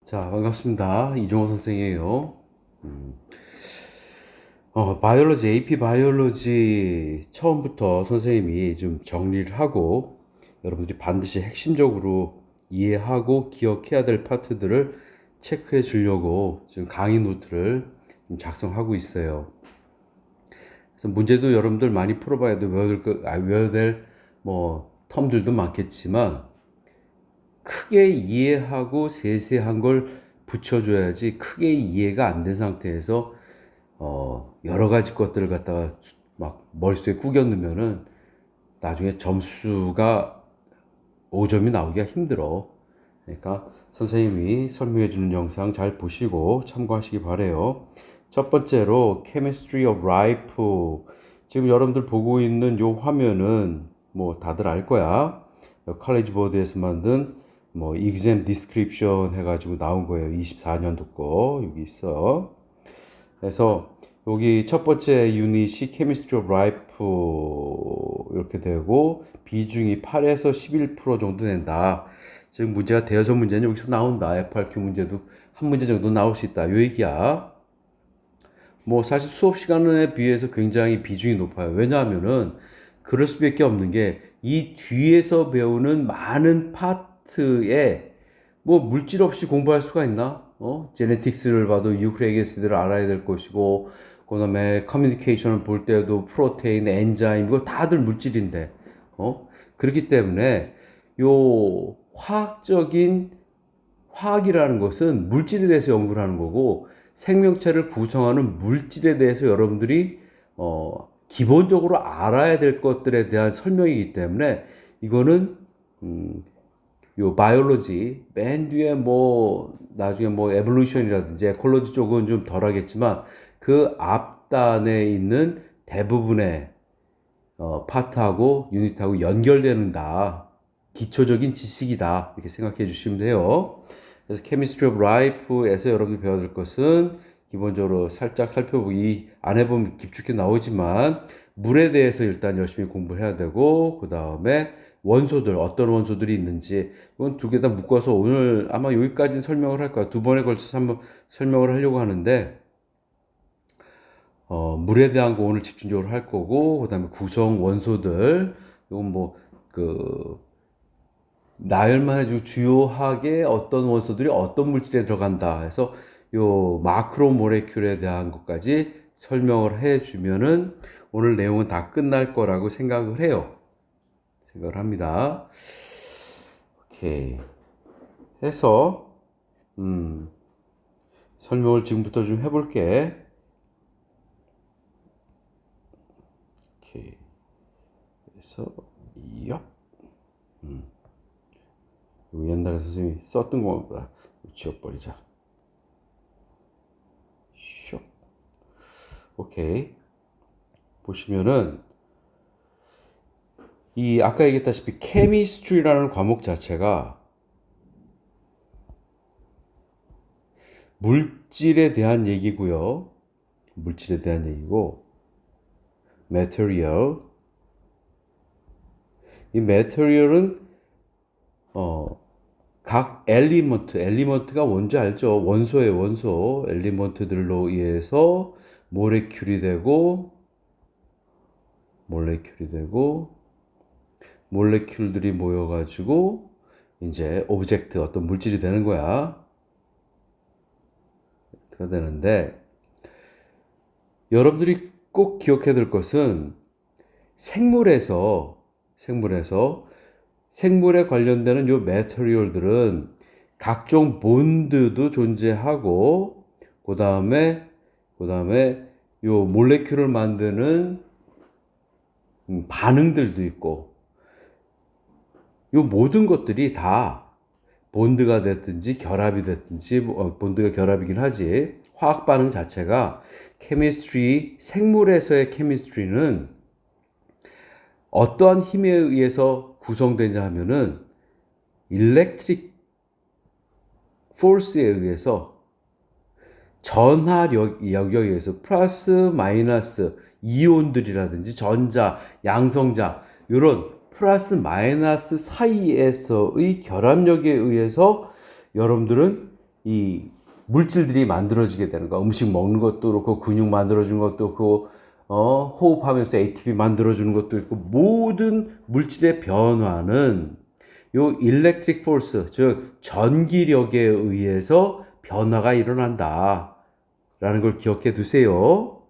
자, 반갑습니다. 이종호 선생이에요. 바이올로지, AP 바이올로지 처음부터 선생님이 좀 정리를 하고 여러분들이 반드시 핵심적으로 이해하고 기억해야 될 파트들을 체크해 주려고 지금 강의 노트를 좀 작성하고 있어요. 그래서 문제도 여러분들 많이 풀어봐야 돼. 외워야 될 텀들도 많겠지만 크게 이해하고 세세한 걸 붙여줘야지 크게 이해가 안 된 상태에서 여러 가지 것들을 갖다가 막 머릿속에 꾸겨 넣으면은 나중에 점수가 5점이 나오기가 힘들어. 그러니까 선생님이 설명해 주는 영상 잘 보시고 참고하시기 바래요. 첫 번째로 Chemistry of Life. 지금 여러분들 보고 있는 요 화면은 뭐 다들 알 거야. 칼리지 보드에서 만든 exam description 해가지고 나온 거예요. 24년도 거 여기 있어. 그래서 여기 첫 번째 유닛이 Chemistry of Life 이렇게 되고 비중이 8에서 11% 정도 된다. 지금 문제가 대여섯 문제는 여기서 나온다. FRQ 문제도 한 문제 정도 나올 수 있다. 요 얘기야. 뭐 사실 수업 시간에 비해서 굉장히 비중이 높아요. 왜냐하면은 그럴 수밖에 없는 게 이 뒤에서 배우는 많은 파트에 뭐 물질 없이 공부할 수가 있나? 제네틱스를 봐도 뉴클레이크 애시드를 알아야 될 것이고, 그다음에 커뮤니케이션을 볼 때도 프로테인, 엔자임 이거 다들 물질인데, 그렇기 때문에 요 화학이라는 것은 물질에 대해서 연구를 하는 거고 생명체를 구성하는 물질에 대해서 여러분들이 기본적으로 알아야 될 것들에 대한 설명이기 때문에 이거는 요 바이올로지 맨 뒤에 나중에 에볼루션이라든지 에콜로지 쪽은 좀 덜하겠지만 그 앞단에 있는 대부분의 파트하고 유닛하고 연결되는다. 기초적인 지식이다. 이렇게 생각해 주시면 돼요. 그래서 Chemistry of Life에서 여러분들이 배워야 될 것은 기본적으로 살짝 살펴보기 안 해보면 깊숙이 나오지만 물에 대해서 일단 열심히 공부해야 되고 그 다음에 원소들 어떤 원소들이 있는지 이건 두 개 다 묶어서 오늘 아마 여기까지는 설명을 할 거야. 두 번에 걸쳐서 한번 설명을 하려고 하는데 물에 대한 거 오늘 집중적으로 할 거고 그다음에 구성 원소들 이건 나열만 해주고 주요하게 어떤 원소들이 어떤 물질에 들어간다 해서 요 마크로 모레큘에 대한 것까지 설명을 해주면은 오늘 내용은 다 끝날 거라고 생각을 해요. 생각을 합니다. 오케이. 해서 설명을 지금부터 좀 해볼게. 오케이. 그래서 엽. 옛날에 선생님이 썼던 거보다 지워버리자. 슉. 오케이. 보시면은 이 아까 얘기했다시피 케미스트리라는 과목 자체가 물질에 대한 얘기고요. 물질에 대한 얘기고 material. 이 material은 각 엘리먼트가 뭔지 알죠? 원소의 원소, 엘리먼트들로 의해서 모레큘이 되고, 몰레큘들이 모여가지고, 이제 오브젝트, 어떤 물질이 되는 거야. 가 되는데, 여러분들이 꼭 기억해야 될 것은 생물에 관련되는 요 매터리얼들은 각종 본드도 존재하고 그다음에 요 몰레큘을 만드는 반응들도 있고 요 모든 것들이 다 본드가 됐든지 결합이 됐든지 본드가 결합이긴 하지 화학 반응 자체가 생물에서의 케미스트리는 어떠한 힘에 의해서 구성되냐 하면은 일렉트릭 포스에 의해서 전하력에 의해서 플러스 마이너스 이온들이라든지 전자, 양성자 이런 플러스 마이너스 사이에서의 결합력에 의해서 여러분들은 이 물질들이 만들어지게 되는 거야. 음식 먹는 것도 그렇고 근육 만들어주는 것도 그렇고 호흡하면서 ATP 만들어주는 것도 있고 모든 물질의 변화는 요 electric force 즉 전기력에 의해서 변화가 일어난다 라는 걸 기억해 두세요.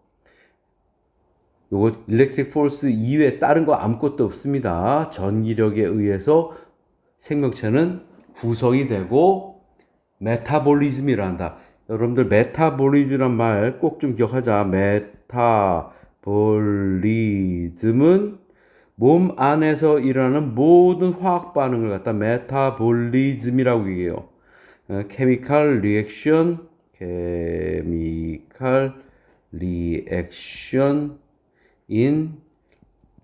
요거 electric force 이외에 다른 거 아무것도 없습니다. 전기력에 의해서 생명체는 구성이 되고 메타볼리즘이라 한다. 여러분들 메타볼리즘이란 말 꼭 좀 기억하자. 메타볼리즘은 몸 안에서 일어나는 모든 화학 반응을 갖다 메타볼리즘이라고 얘기해요. chemical reaction, chemical reaction in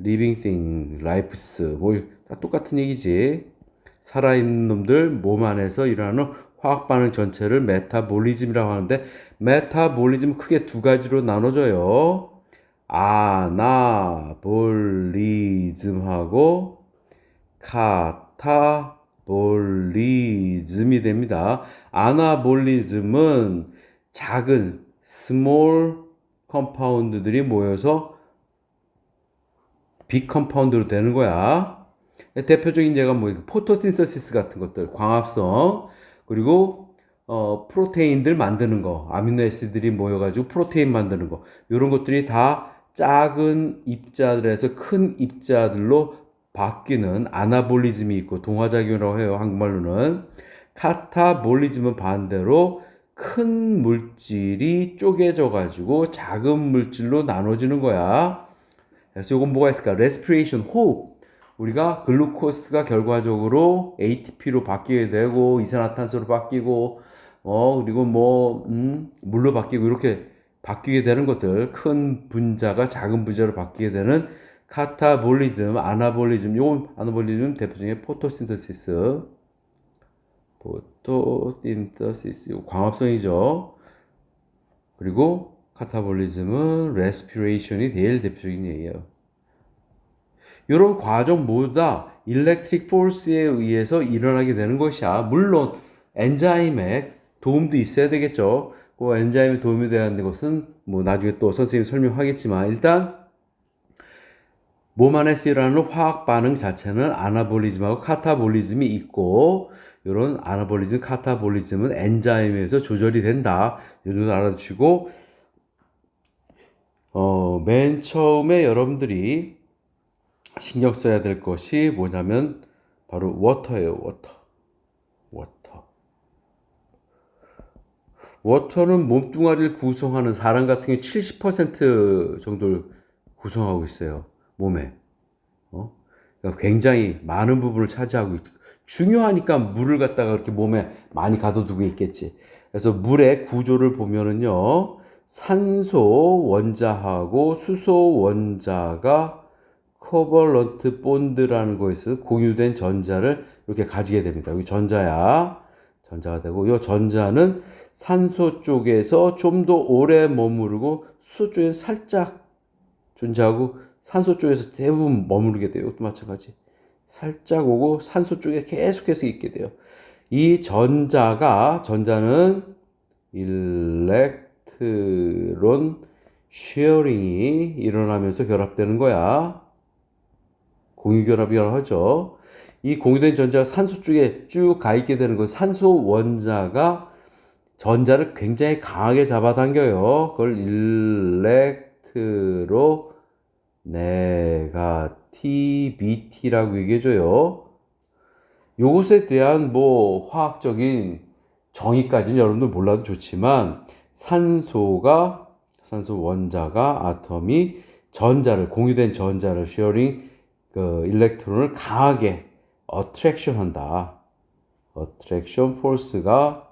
living thing, lives. 뭐 다 똑같은 얘기지. 살아있는 놈들 몸 안에서 일어나는 화학 반응 전체를 메타볼리즘이라고 하는데 메타볼리즘 크게 두 가지로 나눠져요. 아나볼리즘하고 카타볼리즘이 됩니다. 아나볼리즘은 작은 스몰 컴파운드들이 모여서 빅 컴파운드로 되는 거야. 대표적인 예가 뭐 포토신서시스 같은 것들, 광합성, 그리고 프로테인들 만드는 거, 아미노애시드들이 모여가지고 프로테인 만드는 거, 이런 것들이 다 작은 입자들에서 큰 입자들로 바뀌는 아나볼리즘이 있고 동화작용이라고 해요. 한국말로는. 카타볼리즘은 반대로 큰 물질이 쪼개져 가지고 작은 물질로 나눠지는 거야. 그래서 이건 뭐가 있을까? 레스피레이션, 호흡. 우리가 글루코스가 결과적으로 ATP로 바뀌게 되고 이산화탄소로 바뀌고 그리고 물로 바뀌고 이렇게 바뀌게 되는 것들, 큰 분자가 작은 분자로 바뀌게 되는 카타볼리즘, 아나볼리즘. 요 아나볼리즘 대표적인 포토신터시스, 광합성이죠. 그리고 카타볼리즘은 레스피레이션이 제일 대표적인 얘기예요. 이런 과정 모두 다 일렉트릭 포스에 의해서 일어나게 되는 것이야. 물론 엔자임의 도움도 있어야 되겠죠. 그 엔자임의 도움이 되는 것은 뭐 나중에 또 선생님이 설명하겠지만 일단 몸 안에서 일어나는 화학 반응 자체는 아나볼리즘하고 카타볼리즘이 있고 이런 아나볼리즘, 카타볼리즘은 엔자임에서 조절이 된다. 이 정도 알아두시고 맨 처음에 여러분들이 신경 써야 될 것이 뭐냐면 바로 워터예요. 워터. 워터는 몸뚱아리를 구성하는 사람 같은 경우 70% 정도를 구성하고 있어요. 몸에. 그러니까 굉장히 많은 부분을 차지하고 있고 중요하니까 물을 갖다가 그렇게 몸에 많이 가둬두고 있겠지. 그래서 물의 구조를 보면은요. 산소 원자하고 수소 원자가 코벌런트 본드라는 거에서 공유된 전자를 이렇게 가지게 됩니다. 여기 전자야. 전자가 되고 이 전자는 산소 쪽에서 좀 더 오래 머무르고 수소 쪽에서 살짝 존재하고 산소 쪽에서 대부분 머무르게 돼요. 이것도 마찬가지. 살짝 오고 산소 쪽에 계속해서 있게 돼요. 이 전자는 일렉트론 쉐어링이 일어나면서 결합되는 거야. 공유결합이라고 하죠. 이 공유된 전자가 산소 쪽에 쭉 가 있게 되는 거 산소 원자가 전자를 굉장히 강하게 잡아당겨요. 그걸 일렉트로 네가티비티라고 얘기해줘요. 요것에 대한 뭐 화학적인 정의까지는 여러분들 몰라도 좋지만 산소 원자가 아톰이 공유된 전자를 쉐어링 일렉트론을 강하게 어트랙션 한다. 어트랙션 포스가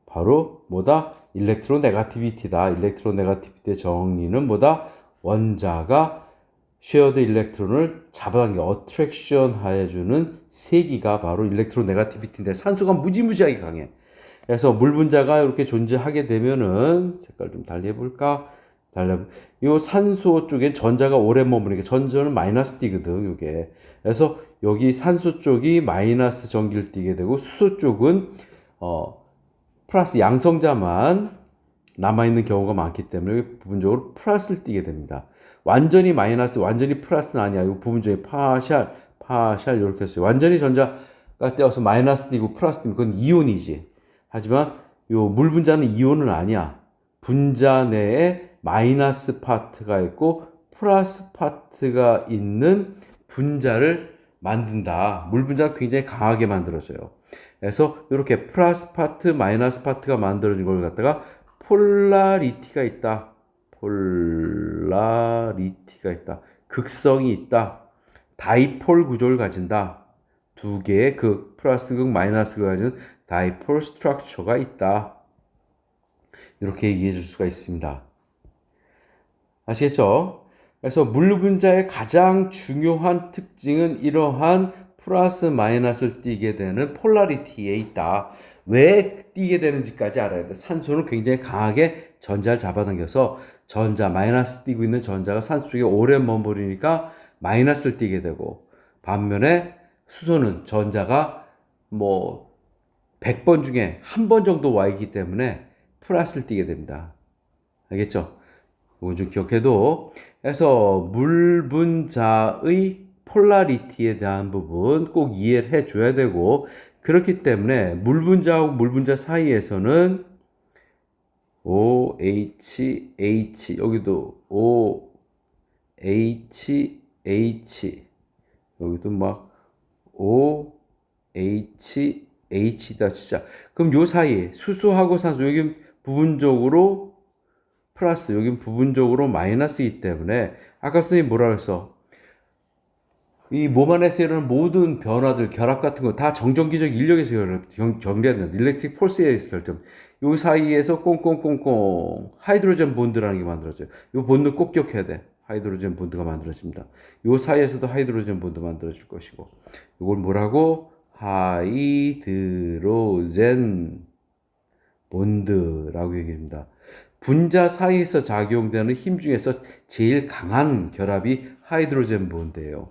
바로 뭐다? 일렉트로 네가티비티다. 일렉트로 네가티비티의 정의는 뭐다? 원자가 쉐어드 일렉트론을 잡아당겨 어트랙션 해주는 세기가 바로 일렉트로 네가티비티인데 산소가 무지무지하게 강해. 그래서 물 분자가 이렇게 존재하게 되면은 색깔 좀 달리 해볼까? 이 산소 쪽엔 전자가 오래 머무르니까 전자는 마이너스 띠거든, 이게. 그래서 여기 산소 쪽이 마이너스 전기를 띠게 되고 수소 쪽은 플러스 양성자만 남아있는 경우가 많기 때문에 부분적으로 플러스를 띠게 됩니다. 완전히 마이너스, 완전히 플러스는 아니야. 이 부분적인 파샬 이렇게 했어요. 완전히 전자가 떼어서 마이너스 띠고 플러스 띠면 그건 이온이지. 하지만 요 물 분자는 이온은 아니야. 분자 내에 마이너스 파트가 있고 플러스 파트가 있는 분자를 만든다. 물 분자가 굉장히 강하게 만들어져요. 그래서 이렇게 플러스 파트, 마이너스 파트가 만들어진 걸 갖다가 폴라리티가 있다. 폴라리티가 있다. 극성이 있다. 다이폴 구조를 가진다. 두 개의 극, 플러스 극, 마이너스 극을 가진 다이폴 스트럭처가 있다. 이렇게 얘기해 줄 수가 있습니다. 아시겠죠? 그래서 물 분자의 가장 중요한 특징은 이러한 플러스 마이너스를 띠게 되는 폴라리티에 있다. 왜 띠게 되는지까지 알아야 돼. 산소는 굉장히 강하게 전자를 잡아당겨서 전자, 마이너스 띠고 있는 전자가 산소 쪽에 오래 머무르니까 마이너스를 띠게 되고, 반면에 수소는 전자가 뭐 100번 중에 한 번 정도 와 있기 때문에 플러스를 띠게 됩니다. 알겠죠? 이건 좀 기억해도. 그래서 물 분자의 폴라리티에 대한 부분 꼭 이해를 해줘야 되고, 그렇기 때문에 물 분자하고 물 분자 사이에서는 OH, 여기도 OH, 여기도 막 OH, H다 진짜. 그럼 요 사이에 수소하고 산소, 여기 부분적으로 플러스, 여긴 부분적으로 마이너스이기 때문에 아까 선생님이 뭐라 그랬어? 이 몸 안에서 일어나는 모든 변화들, 결합 같은 거 다 정전기적 인력에서 전개된다. 일렉트릭 폴스에 의해서 결정. 요 사이에서 꽁꽁꽁꽁 하이드로젠 본드라는 게 만들어져요. 요 본드 꼭 기억해야 돼. 하이드로젠 본드가 만들어집니다. 요 사이에서도 하이드로젠 본드 만들어질 것이고, 이걸 뭐라고? 하이드로젠 본드라고 얘기합니다. 분자 사이에서 작용되는 힘 중에서 제일 강한 결합이 하이드로젠 본드예요.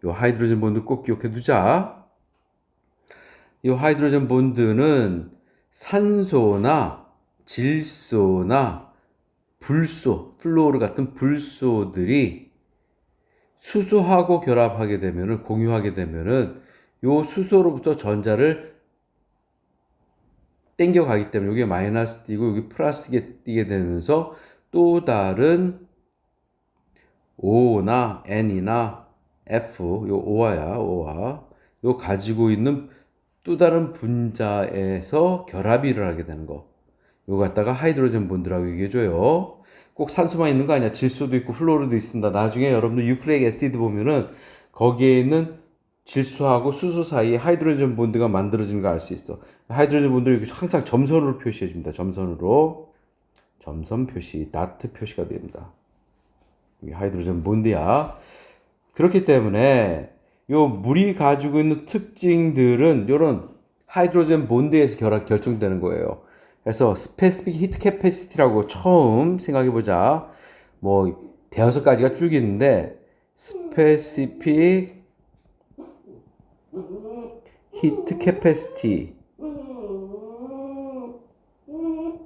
이 하이드로젠 본드 꼭 기억해 두자. 이 하이드로젠 본드는 산소나 질소나 불소, 플로르 같은 불소들이 수소하고 결합하게 되면은, 공유하게 되면은 요 수소로부터 전자를 땡겨가기 때문에 여기 마이너스 띄고 여기 플러스 띄게 되면서 또 다른 O나 N이나 F, 요 O화야, O화, 요 가지고 있는 또 다른 분자에서 결합이 일어나게 되는 거. 요 갖다가 하이드로젠 본드라고 얘기해줘요. 꼭 산소만 있는 거 아니야. 질소도 있고 플로르도 있습니다. 나중에 여러분들 유크레익 애시드 보면은 거기에 있는 질소하고 수소 사이에 하이드로젠 본드가 만들어지는 걸 알 수 있어. 하이드로젠 본드를 항상 점선으로 표시해 줍니다. 점선으로. 점선 표시, 다트 표시가 됩니다. 이게 하이드로젠 본드야. 그렇기 때문에 요 물이 가지고 있는 특징들은 요런 하이드로젠 본드에서 결정되는 거예요. 그래서 스페시픽 히트 캐패시티라고 처음 생각해 보자. 뭐 대여섯 가지가 쭉 있는데, 스페시픽 히트 캐패시티.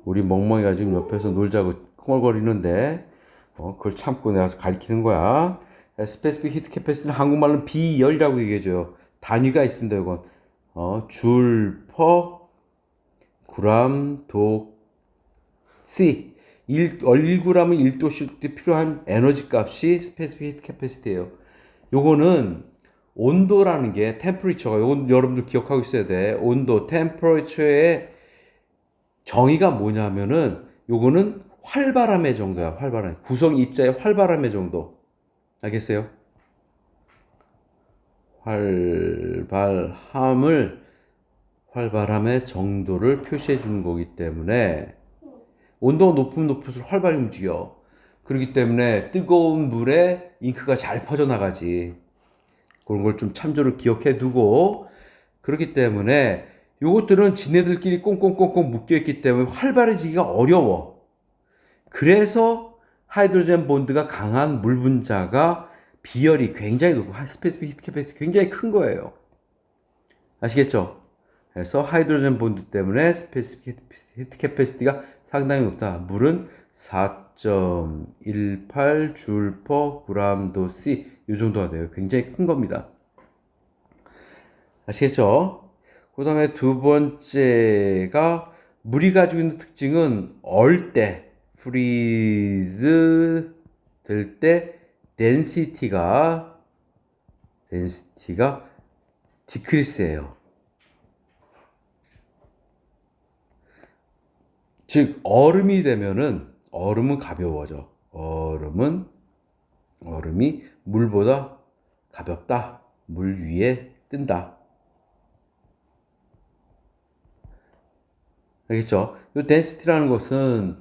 우리 멍멍이가 지금 옆에서 놀자고 끙얼거리는데, 그걸 참고 내가 가르치는 거야. 스페시픽 히트 캐패시티는 한국말로는 비열이라고 얘기해줘요. 단위가 있습니다. 이건 줄 퍼 그람 도씨. 1g은 1도씨 필요한 에너지 값이 스페시픽 히트 캐패시티예요. 요거는 온도라는 게 템퍼리처가, 요건 여러분들 기억하고 있어야 돼. 온도, 템퍼리처의 정의가 뭐냐면은 요거는 활발함의 정도야. 활발함. 구성 입자의 활발함의 정도. 알겠어요? 활발함의 정도를 표시해 주는 거기 때문에, 온도가 높으면 높을수록 활발히 움직여. 그렇기 때문에 뜨거운 물에 잉크가 잘 퍼져나가지. 그런 걸 좀 참조를 기억해 두고, 그렇기 때문에 요것들은 지네들끼리 꽁꽁꽁꽁 묶여있기 때문에 활발해지기가 어려워. 그래서 하이드로젠 본드가 강한 물 분자가 비열이 굉장히 높고 스페시픽 히트 캐패시티 굉장히 큰 거예요. 아시겠죠? 그래서 하이드로젠 본드 때문에 스페시픽 히트 캐패시티가 상당히 높다. 물은 4.18 줄 퍼 그램 도 C 이 정도가 돼요. 굉장히 큰 겁니다. 아시겠죠? 그 다음에 두 번째가 물이 가지고 있는 특징은 얼 때, 프리즈 될 때 density가 디크리스예요. 즉 얼음이 되면은 얼음은 가벼워져. 얼음이 물보다 가볍다. 물 위에 뜬다. 알겠죠? 이 density라는 것은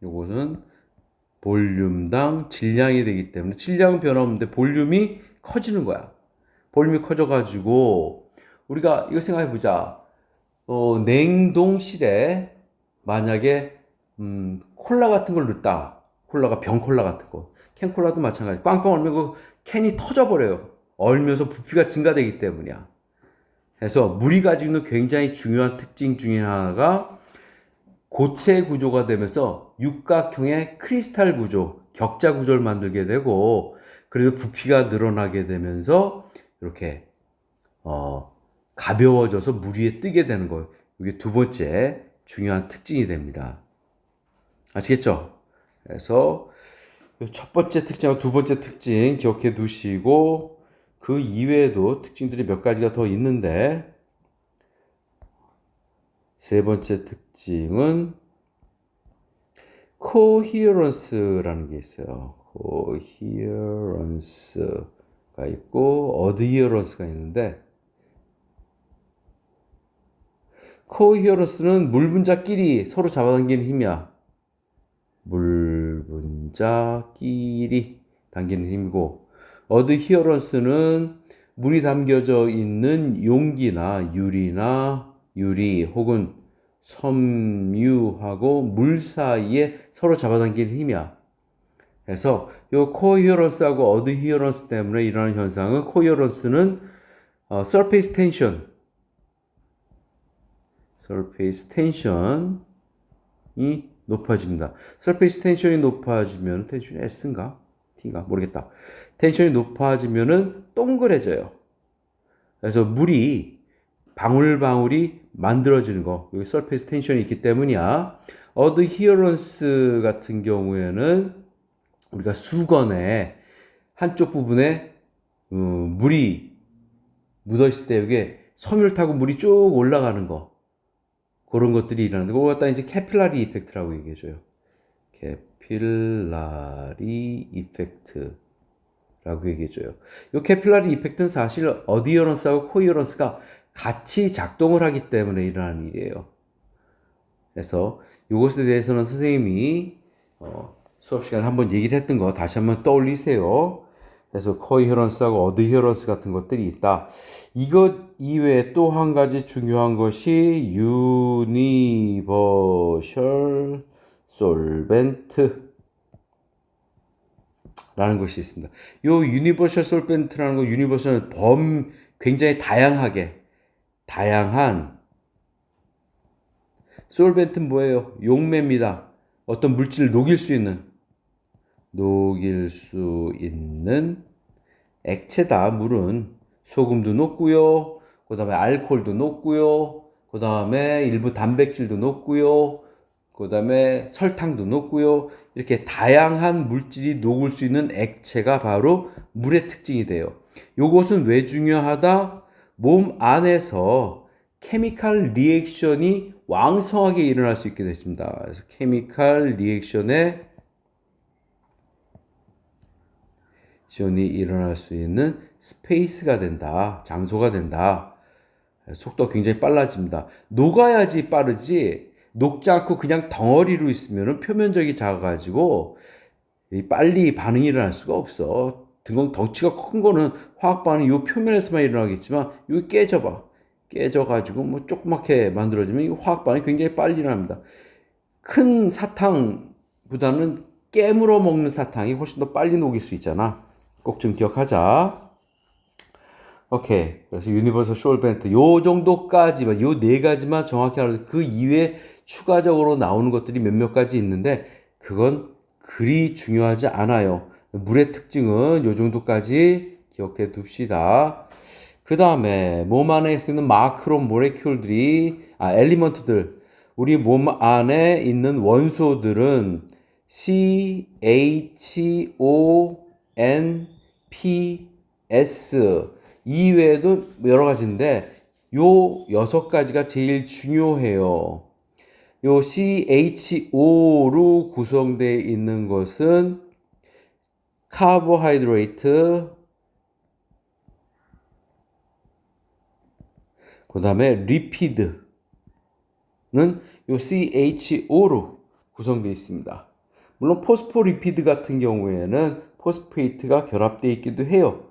요것은 볼륨당 질량이 되기 때문에 질량은 변함없는데 볼륨이 커지는 거야. 볼륨이 커져가지고 우리가 이거 생각해 보자. 냉동실에 만약에 콜라 같은 걸 넣었다. 콜라가 병콜라 같은 거. 캔콜라도 마찬가지. 꽝꽝 얼면 그 캔이 터져버려요. 얼면서 부피가 증가되기 때문이야. 그래서 물이 가지고 있는 굉장히 중요한 특징 중에 하나가 고체 구조가 되면서 육각형의 크리스탈 구조, 격자 구조를 만들게 되고, 그래서 부피가 늘어나게 되면서 이렇게 가벼워져서 물 위에 뜨게 되는 거예요. 이게 두 번째 중요한 특징이 됩니다. 아시겠죠? 그래서 첫 번째 특징과 두 번째 특징 기억해 두시고, 그 이외에도 특징들이 몇 가지가 더 있는데, 세 번째 특징은 coherence라는 게 있어요. coherence가 있고 adherence가 있는데, coherence는 물 분자끼리 서로 잡아당기는 힘이야. 물 분자끼리 당기는 힘이고, adherence는 물이 담겨져 있는 용기나 유리 혹은 섬유하고 물 사이에 서로 잡아당기는 힘이야. 그래서 이 coherence하고 adherence 때문에 일어나는 현상은, coherence는 surface tension이 높아집니다. surface tension이 높아지면, 텐션이 S인가? T인가? 모르겠다. 텐션이 높아지면은 동그래져요. 그래서 물이 방울방울이 만들어지는 거, 여기 surface tension이 있기 때문이야. adherence 같은 경우에는 우리가 수건에 한쪽 부분에 물이 묻어있을 때 이게 섬유를 타고 물이 쭉 올라가는 거, 그런 것들이 일어나는 거, 그거 갖다 이제 캐필라리 이펙트라고 얘기해줘요. 캐필라리 이펙트라고 얘기해줘요. 이 캐필라리 이펙트는 사실 어디어런스하고 코이어런스가 같이 작동을 하기 때문에 일어나는 일이에요. 그래서 이것에 대해서는 선생님이 수업 시간에 한번 얘기를 했던 거 다시 한번 떠올리세요. 그래서 코이어런스하고 어드히어런스 같은 것들이 있다. 이것 이외에 또 한 가지 중요한 것이 유니버셜 솔벤트 라는 것이 있습니다. 요 유니버셜 솔벤트라는 거, 유니버셜 굉장히 다양한 솔벤트는 뭐예요? 용매입니다. 어떤 물질을 녹일 수 있는 액체다. 물은 소금도 녹고요. 그 다음에 알코올도 녹고요. 그 다음에 일부 단백질도 녹고요. 그 다음에 설탕도 녹고요. 이렇게 다양한 물질이 녹을 수 있는 액체가 바로 물의 특징이 돼요. 요것은 왜 중요하다? 몸 안에서 케미칼 리액션이 왕성하게 일어날 수 있게 됐습니다. 그래서 케미칼 리액션이 일어날 수 있는 스페이스가 된다. 장소가 된다. 속도가 굉장히 빨라집니다. 녹아야지 빠르지, 녹지 않고 그냥 덩어리로 있으면 표면적이 작아가지고 빨리 반응이 일어날 수가 없어. 덩치가 큰 거는 화학 반응이 이 표면에서만 일어나겠지만 이게 깨져가지고 뭐 조그맣게 만들어지면 이 화학 반응이 굉장히 빨리 일어납니다. 큰 사탕보다는 깨물어 먹는 사탕이 훨씬 더 빨리 녹일 수 있잖아. 꼭 좀 기억하자. 오케이. 그래서 유니버설 솔벤트 요 정도까지만 요 네 가지만 정확히 알아도 그 이외에 추가적으로 나오는 것들이 몇몇 가지 있는데 그건 그리 중요하지 않아요. 물의 특징은 요 정도까지 기억해 둡시다. 그 다음에 몸 안에 쓰는 마크로 모레큘들이 엘리먼트들 우리 몸 안에 있는 원소들은 C, H, O, N, P, S 이외에도 여러 가지인데 요 여섯 가지가 제일 중요해요. 요 CHO로 구성되어 있는 것은 카보하이드레이트, 그 다음에 리피드는 요 CHO로 구성되어 있습니다. 물론 포스포리피드 같은 경우에는 포스페이트가 결합되어 있기도 해요.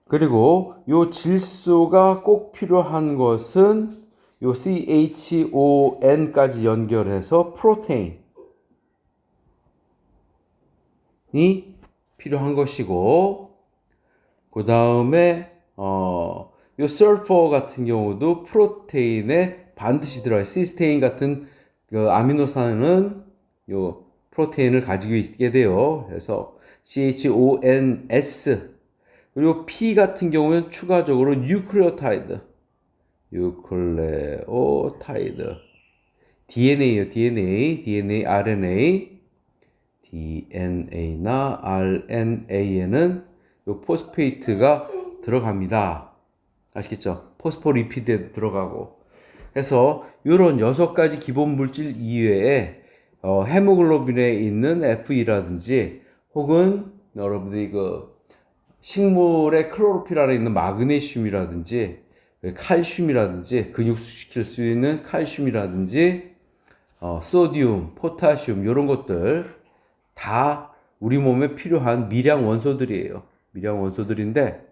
그리고 요 질소가 꼭 필요한 것은 요 CHON까지 연결해서 프로테인이 필요한 것이고 그 다음에 요 설퍼 같은 경우도 프로테인에 반드시 들어가요. 시스테인 같은 그 아미노산은 요 프로테인을 가지고 있게 돼요. 그래서 CHONS 그리고 P 같은 경우는 추가적으로 뉴클레오타이드 DNA요. DNA, DNA나 RNA에는 요 포스페이트가 들어갑니다. 아시겠죠? 포스포리피드에 들어가고. 그래서 이런 6가지 기본 물질 이외에 헤모글로빈에 있는 Fe라든지 혹은 여러분들이 그 식물의 클로로필 안에 있는 마그네슘이라든지 칼슘이라든지 근육시킬 수 있는 칼슘이라든지 소디움, 포타슘 이런 것들 다 우리 몸에 필요한 미량 원소들이에요. 미량 원소들인데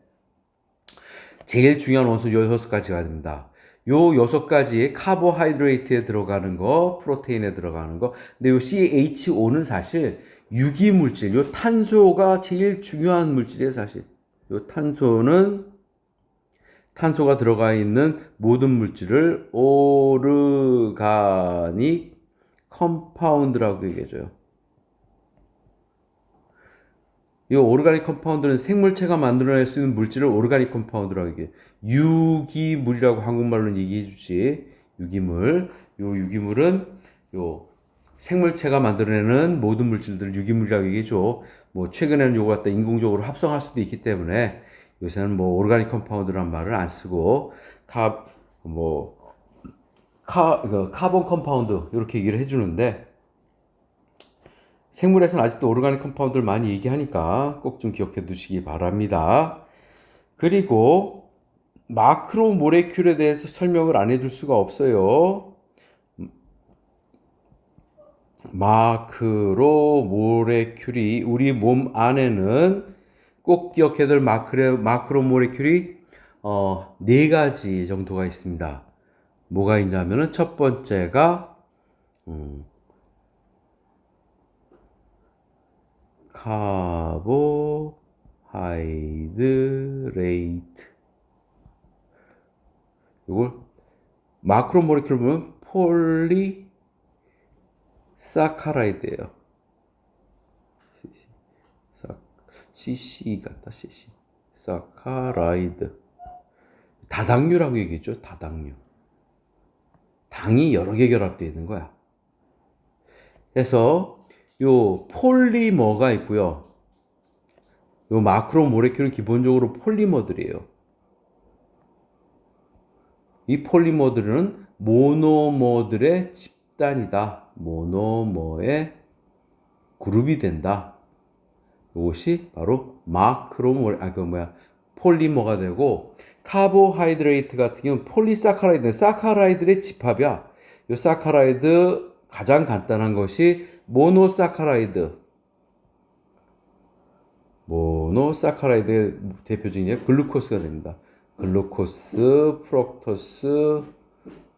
제일 중요한 원소 6가지가 됩니다. 요 6가지 카보하이드레이트에 들어가는 거, 프로테인에 들어가는 거. 근데 요 CHO는 사실 유기물질, 요 탄소가 제일 중요한 물질이에요, 사실. 요 탄소가 들어가 있는 모든 물질을 오르가닉 컴파운드라고 얘기해줘요. 이 오르가닉 컴파운드는 생물체가 만들어낼 수 있는 물질을 오르가닉 컴파운드라고 얘기해요. 유기물이라고 한국말로는 얘기해 주지. 유기물. 요 유기물은 요 생물체가 만들어내는 모든 물질들을 유기물이라고 얘기해줘. 뭐 최근에는 요거 갖다 인공적으로 합성할 수도 있기 때문에 요새는 뭐 오르가닉 컴파운드란 말을 안 쓰고 카본 컴파운드 이렇게 얘기를 해주는데 생물에서는 아직도 오르가닉 컴파운드를 많이 얘기하니까 꼭 좀 기억해 두시기 바랍니다. 그리고 마크로 모레큘에 대해서 설명을 안 해줄 수가 없어요. 마크로 모레큘이 우리 몸 안에는 꼭 기억해야 될 마크로 모레큘이 4가지 정도가 있습니다. 뭐가 있냐면은 첫 번째가 카보하이드레이트. 이걸 마크로 모레큘 보면 폴리사카라이드예요. CC 같다, CC. 사카라이드. 다당류라고 얘기했죠, 다당류. 당이 여러 개 결합되어 있는 거야. 그래서 요 폴리머가 있고요. 요 마크로 모레큘은 기본적으로 폴리머들이에요. 이 폴리머들은 모노머들의 집단이다. 모노머의 그룹이 된다. 이것이 바로 폴리머가 되고 카보하이드레이트 같은 경우는 폴리사카라이드, 사카라이드의 집합이야. 이 사카라이드 가장 간단한 것이 모노사카라이드의 대표적인 게 글루코스가 됩니다. 글루코스, 프럭토스,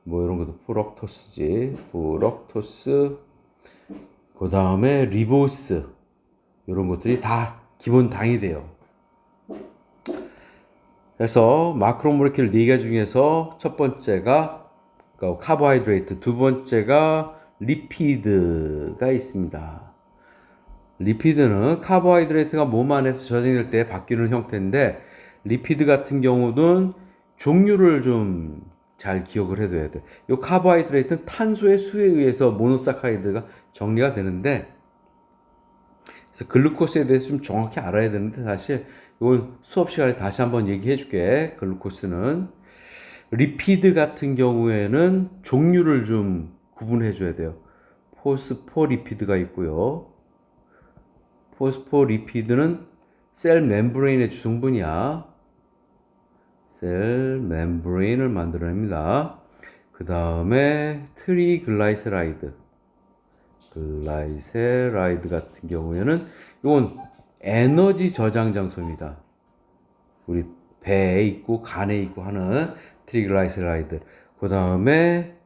뭐 이런 것도 프럭토스, 그 다음에 리보스, 이런 것들이 다 기본 당이 돼요. 그래서 마크로모레큘 4개 중에서 첫 번째가 카보하이드레이트, 두 번째가 리피드가 있습니다. 리피드는 카보하이드레이트가 몸 안에서 저장될 때 바뀌는 형태인데, 리피드 같은 경우는 종류를 좀 잘 기억을 해둬야 돼. 이 카보하이드레이트는 탄소의 수에 의해서 모노사카이드가 정리가 되는데, 그래서 글루코스에 대해서 좀 정확히 알아야 되는데, 사실 이건 수업 시간에 다시 한번 얘기해 줄게. 글루코스는 리피드 같은 경우에는 종류를 좀 구분해 줘야 돼요. 포스포리피드가 있고요. 포스포리피드는 셀 멤브레인의 주성분이야. 셀 멤브레인을 만들어냅니다. 그 다음에 트리글라이세라이드. 글라이세라이드 같은 경우에는 이건 에너지 저장 장소입니다. 우리 배에 있고 간에 있고 하는 트리글라이세라이드. 그 다음에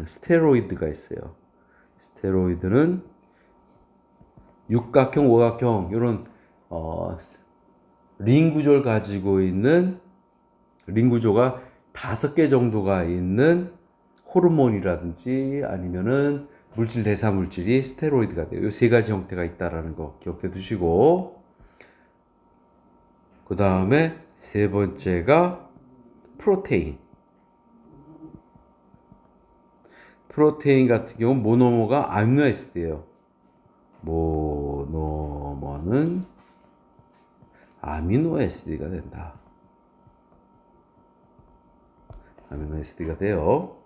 스테로이드가 있어요. 스테로이드는 육각형, 오각형 이런 링 구조를 가지고 있는 링 구조가 5개 정도가 있는 호르몬이라든지 아니면은 물질 대사 물질이 스테로이드가 돼요. 이 3가지 형태가 있다라는 거 기억해 두시고, 그 다음에 세 번째가 프로테인. 프로테인 같은 경우는 모노머가 아미노애시드예요. 모노머는 아미노애시드가 된다. 아미노애시드가 돼요.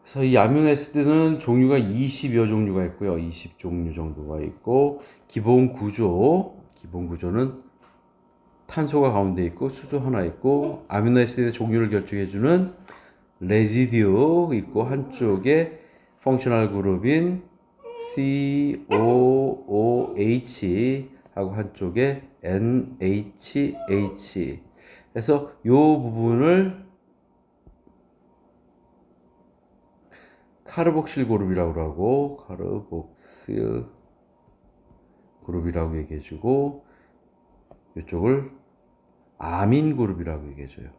그래서 이 아미노애시드는 종류가 20여 종류가 있고요. 20종류 정도가 있고, 기본 구조는 탄소가 가운데 있고 수소 하나 있고, 아미노애시드의 종류를 결정해주는 레지듀 있고, 한쪽에 펑셔널 그룹인 COOH 하고 한쪽에 NHH. 그래서 이 부분을 카르복실 그룹이라고 하고, 카르복실 그룹이라고 얘기해주고, 이쪽을 아민 그룹이라고 얘기해줘요.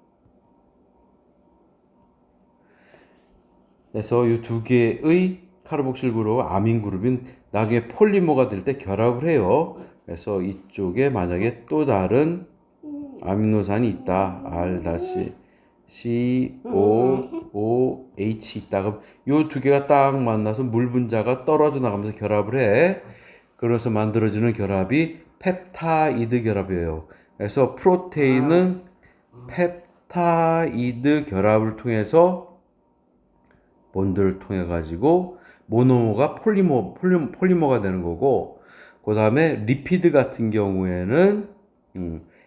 그래서 이 두 개의 카르복실 그룹, 아민 그룹인 나중에 폴리머가 될 때 결합을 해요. 그래서 이쪽에 만약에 또 다른 아미노산이 있다. R-COOH 있다. 그럼 이 두 개가 딱 만나서 물 분자가 떨어져 나가면서 결합을 해. 그래서 만들어지는 결합이 펩타이드 결합이에요. 그래서 프로테인은 펩타이드 결합을 통해서 본드를 통해 가지고 모노머가 폴리머가 되는 거고, 그 다음에 리피드 같은 경우에는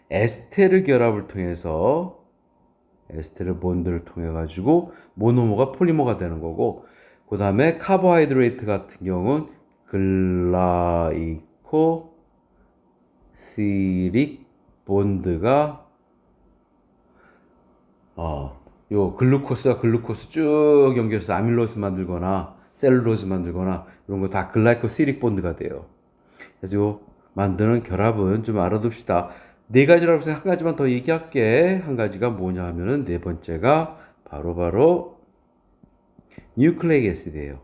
에스테르 결합을 통해서 에스테르 본드를 통해 가지고 모노머가 폴리머가 되는 거고, 그 다음에 카보하이드레이트 같은 경우는 글라이코시릭 본드가 요 글루코스와 글루코스 쭉 연결해서 아밀로스 만들거나 셀룰로스 만들거나 이런 거 다 글라이코시릭 본드가 돼요. 그래서 요 만드는 결합은 좀 알아둡시다. 4가지라고 해서 한 가지만 더 얘기할게. 한 가지가 뭐냐 하면은 네 번째가 바로 뉴클레이크 애시드예요.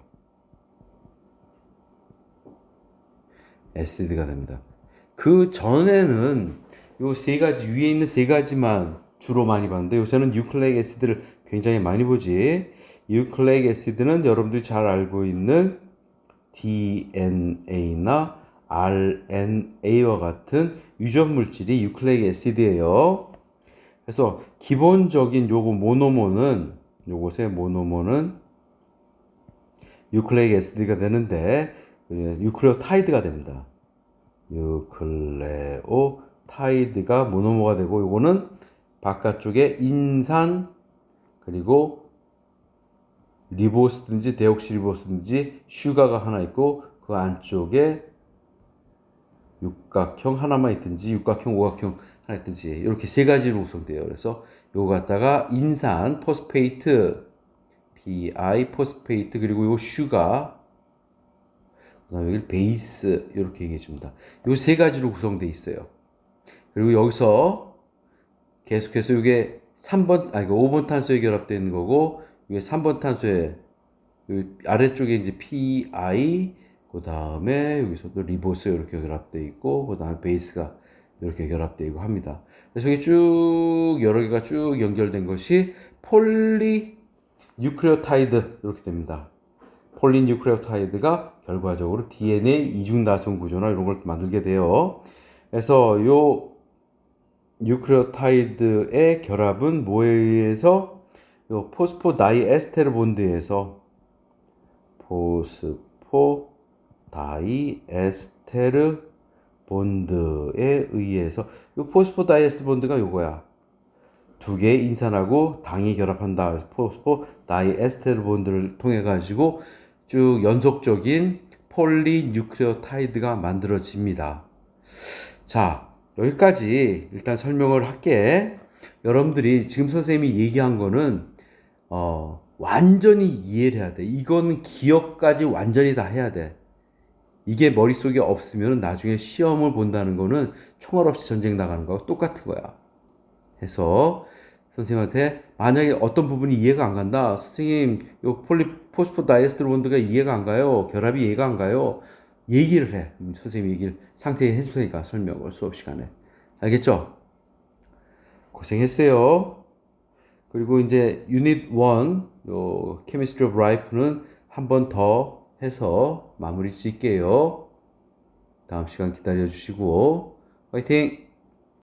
애시드가 됩니다. 그 전에는 요 3가지 위에 있는 3가지만 주로 많이 봤는데, 요새는 뉴클레이크 애시드를 굉장히 많이 보지. 뉴클레이크 애시드는 여러분들이 잘 알고 있는 DNA나 RNA와 같은 유전 물질이 뉴클레이크 애시드예요. 그래서 기본적인 요것의 모노모는 뉴클레이크 애시드가 되는데, 뉴클레오타이드가 됩니다. 뉴클레오타이드가 모노머가 되고, 요거는 바깥쪽에 인산 그리고 리보스든지 데옥시리보스든지 슈가가 하나 있고, 그 안쪽에 육각형 하나만 있든지 육각형, 오각형 하나 있든지 이렇게 3가지로 구성돼요. 그래서 요거 갖다가 인산 포스페이트, PI 포스페이트, 그리고 요 슈가, 그다음에 여기 베이스 이렇게 얘기해 줍니다. 요 3가지로 구성돼 있어요. 그리고 여기서 계속해서 이게 3번, 이거 5번 탄소에 결합되어 있는 거고, 이게 3번 탄소에, 여기 아래쪽에 이제 PI, 그 다음에 여기서도 리보스 이렇게 결합되어 있고, 그 다음에 베이스가 이렇게 결합되어 있고 합니다. 그래서 이게 쭉, 여러 개가 쭉 연결된 것이 폴리 뉴클레오타이드 이렇게 됩니다. 폴리 뉴클레오타이드가 결과적으로 DNA 이중나선 구조나 이런 걸 만들게 돼요. 그래서 요 뉴클레오타이드의 결합은 뭐에 의해서 요 포스포다이에스테르 본드에서 포스포다이에스테르 본드에 의해서 요 포스포다이에스테르 본드가 요거야. 두 개의 인산하고 당이 결합한다. 그래서 포스포다이에스테르 본드를 통해 가지고 쭉 연속적인 폴리뉴클레오타이드가 만들어집니다. 자, 여기까지 일단 설명을 할게. 여러분들이 지금 선생님이 얘기한 거는 완전히 이해를 해야 돼. 이거는 기억까지 완전히 다 해야 돼. 이게 머릿속에 없으면 나중에 시험을 본다는 거는 총알 없이 전쟁 나가는 거하고 똑같은 거야. 해서 선생님한테 만약에 어떤 부분이 이해가 안 간다. 선생님, 요 포스포다이에스테르 본드가 이해가 안 가요. 결합이 이해가 안 가요. 얘기를 해. 선생님이 얘기를 상세히 해줄 테니까 설명을 수업 시간에. 알겠죠? 고생했어요. 그리고 이제 유닛 1, 요 케미스트리 오브 라이프는 한 번 더 해서 마무리 짓게요. 다음 시간 기다려 주시고 화이팅!